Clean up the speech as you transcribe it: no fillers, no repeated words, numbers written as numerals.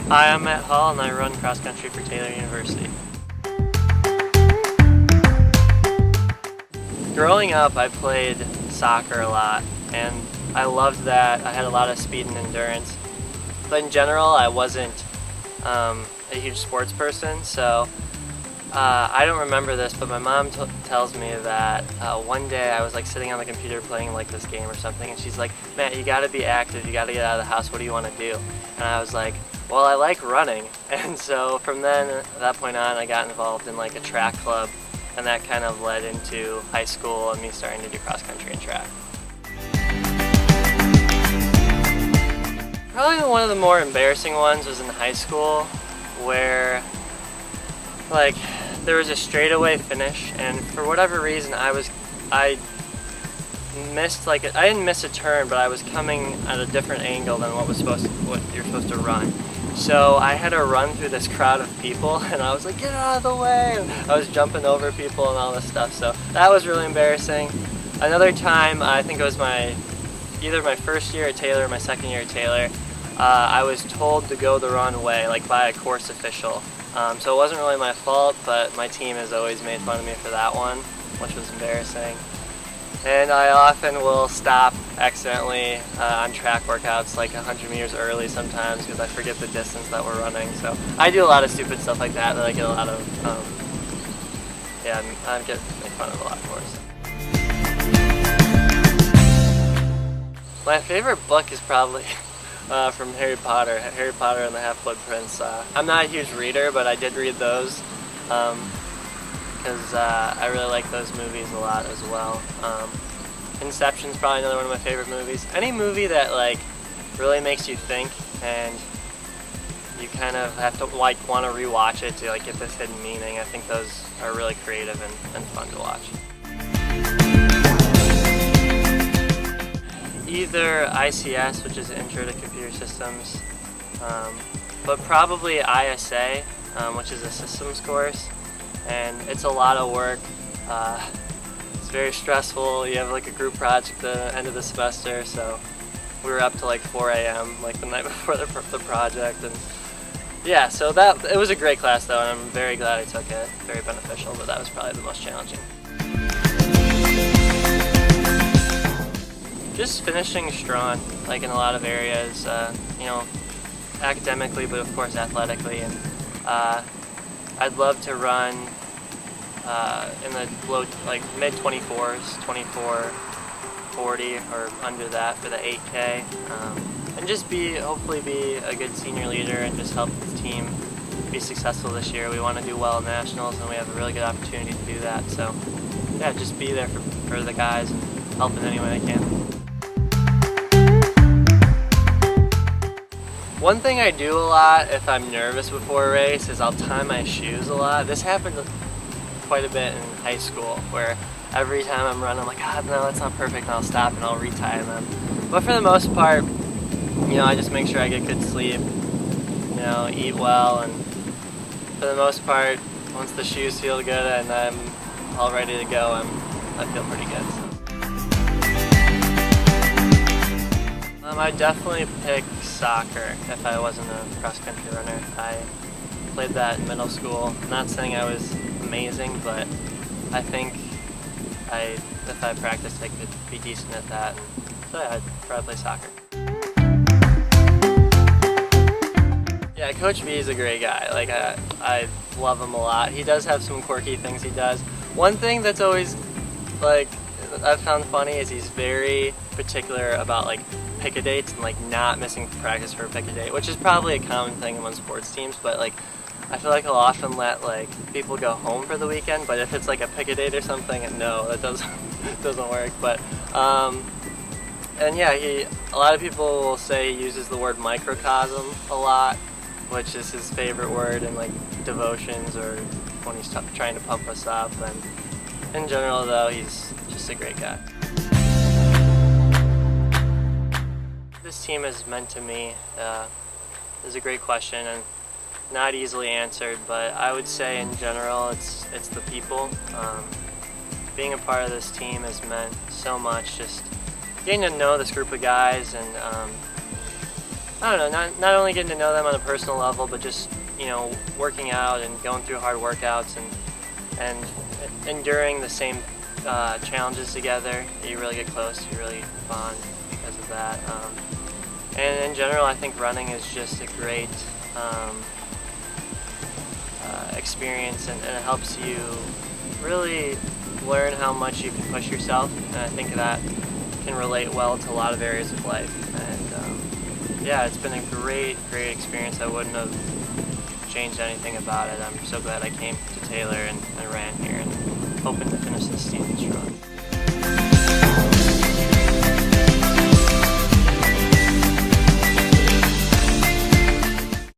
Hi, I'm Matt Hall and I run cross country for Taylor University. Growing up, I played soccer a lot and I loved that. I had a lot of speed and endurance. But in general, I wasn't a huge sports person, so I don't remember this, but my mom tells me that one day I was like sitting on the computer playing like this game or something, and she's like, Matt, you gotta be active, you gotta get out of the house, what do you want to do? And I was like, well, I like running. And so from then, at that point on, I got involved in like a track club, and that kind of led into high school and me starting to do cross country and track. Probably one of the more embarrassing ones was in high school, where like there was a straightaway finish, and for whatever reason I missed, like, I didn't miss a turn, but I was coming at a different angle than what you're supposed to run. So I had to run through this crowd of people, and I was like, get out of the way! And I was jumping over people and all this stuff, so that was really embarrassing. Another time, I think it was either my first year at Taylor or my second year at Taylor, I was told to go the wrong way, like by a course official. So it wasn't really my fault, but my team has always made fun of me for that one, which was embarrassing. And I often will stop accidentally on track workouts like 100 meters early sometimes because I forget the distance that we're running. So I do a lot of stupid stuff like that I get a lot of, I get made fun of a lot for. My favorite book is probably from Harry Potter and the Half-Blood Prince. I'm not a huge reader, but I did read those because I really like those movies a lot as well. Inception's probably another one of my favorite movies. Any movie that like really makes you think and you kind of have to like want to rewatch it to like get this hidden meaning. I think those are really creative and fun to watch. Either ICS, which is Intro to Computer Systems, but probably ISA, which is a systems course, and it's a lot of work. It's very stressful. You have like a group project at the end of the semester, so we were up to like 4 a.m. like the night before the project, and yeah, so it was a great class though, and I'm very glad I took it. Very beneficial, but that was probably the most challenging. Just finishing strong, like in a lot of areas, academically, but of course athletically, and I'd love to run in the low, like mid 24s, 24:40 or under that for the 8K, and just hopefully be a good senior leader and just help the team be successful this year. We want to do well in nationals, and we have a really good opportunity to do that. So yeah, just be there for the guys and help in any way I can. One thing I do a lot if I'm nervous before a race is I'll tie my shoes a lot. This happened quite a bit in high school, where every time I'm running I'm like, God, no, that's not perfect, and I'll stop and I'll retie them. But for the most part, I just make sure I get good sleep, eat well, and for the most part, once the shoes feel good and I'm all ready to go, I feel pretty good. So. I'd definitely pick soccer if I wasn't a cross-country runner. I played that in middle school. I'm not saying I was amazing, but I think if I practiced, I could be decent at that. So yeah, I'd probably play soccer. Yeah, Coach V is a great guy. Like I love him a lot. He does have some quirky things he does. One thing that's always like I've found funny is he's very particular about like pick a dates and like not missing practice for a pick a date, which is probably a common thing among sports teams, but like I feel like he'll often let like people go home for the weekend, but if it's like a pick a date or something, no, that doesn't work. But and yeah, a lot of people will say he uses the word microcosm a lot, which is his favorite word in like devotions or when he's trying to pump us up. And in general though, he's just a great guy. This team is meant to me is a great question and not easily answered, but I would say in general it's the people. Being a part of this team has meant so much, just getting to know this group of guys and I don't know, not only getting to know them on a personal level, but just, you know, working out and going through hard workouts and enduring the same challenges together. You really get close, you really bond because of that. And in general, I think running is just a great experience, and it helps you really learn how much you can push yourself, and I think that can relate well to a lot of areas of life. And yeah, it's been a great experience. I wouldn't have changed anything about it. I'm so glad I came to Taylor and ran here, and hoping to finish this season strong.